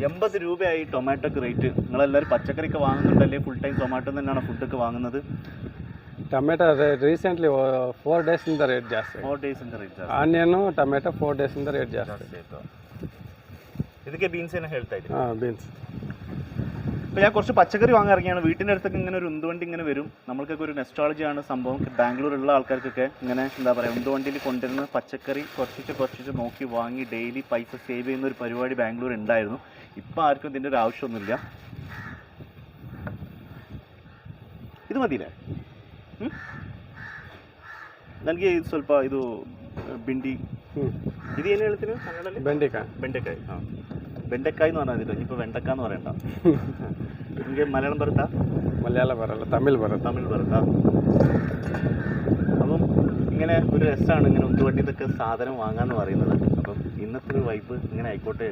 80 രൂപയായി ടൊമാറ്റോക്ക് റേറ്റ്. നിങ്ങളെല്ലാവരും പച്ചക്കറിയൊക്കെ വാങ്ങുന്നുണ്ടല്ലേ? ഫുൾ ടൈം ടൊമാറ്റോ തന്നെയാണ് ഫുഡൊക്കെ വാങ്ങുന്നത്? ಟೊಮೆಟೊ ರೀಸೆಂಟ್ಲಿ 4 ಡೇಸಿಂದ ರೇಟ್ ಜಾಸ್ತಿ. 4 ಡೇಸಿಂದ ರೇಟ್ ಜಾಸ್ತಿ. ಆನಿಯನು ಟೊಮೆಟೊ 4 ಡೇಸಿಂದ ರೇಟ್ ಜಾಸ್ತಿ. ಇದಕ್ಕೆ ಬೀನ್ಸ್ ಏನು ಹೇಳ್ತಾ ಇದ್ದೀವಿ? ബീൻസ്. ഇപ്പോൾ ഞാൻ കുറച്ച് പച്ചക്കറി വാങ്ങാൻ ഇറങ്ങിയാണ്. വീട്ടിൻ്റെ അടുത്തൊക്കെ ഇങ്ങനെ ഒരു ഉന്തുവണ്ടി ഇങ്ങനെ വരും. നമ്മൾക്കൊക്കെ ഒരു നെസ്റ്റോളജിയാണ് സംഭവം. ബാംഗ്ലൂരുള്ള ആൾക്കാർക്കൊക്കെ ഇങ്ങനെ എന്താ പറയുക, ഉന്തുവണ്ടിയിൽ കൊണ്ടുവരുന്ന പച്ചക്കറി കുറച്ച് നോക്കി വാങ്ങി ഡെയിലി പൈസ സേവ് ചെയ്യുന്ന ഒരു പരിപാടി ബാംഗ്ലൂർ ഉണ്ടായിരുന്നു. ഇപ്പോൾ ആർക്കും ഇതിൻ്റെ ഒരു ആവശ്യമൊന്നുമില്ല. ಇದು ಮದಿಲೆ ನನಗೆ ಇದು ಸ್ವಲ್ಪ ಇದು ಬಿಂಡಿ ಇದು ಏನು ಹೇಳ್ತೀವಿ ಕನ್ನಡದಲ್ಲಿ? ಬೆಂಡೆಕಾಯಿ. ಹಾಂ, ಬೆಂಡೆಕಾಯಿ എന്ന് പറഞ്ഞാൽ ഇപ്പോൾ വെണ്ടക്ക എന്ന് പറയണ്ട. ನಿಮಗೆ മലയാളം ಬರುತ್ತಾ? മലയാളം ಬರಲ್ಲ, തമിഴ് ಬರುತ್ತಾ? അപ്പം ഇങ്ങനെ ഒരു രസമാണ് ഇങ്ങനെ ഉന്തുവണ്ടി ഇതൊക്കെ സാധനം വാങ്ങാമെന്ന് പറയുന്നത്. അപ്പം ഇന്നത്തെ ഒരു വൈബ് ഇങ്ങനെ ആയിക്കോട്ടെ.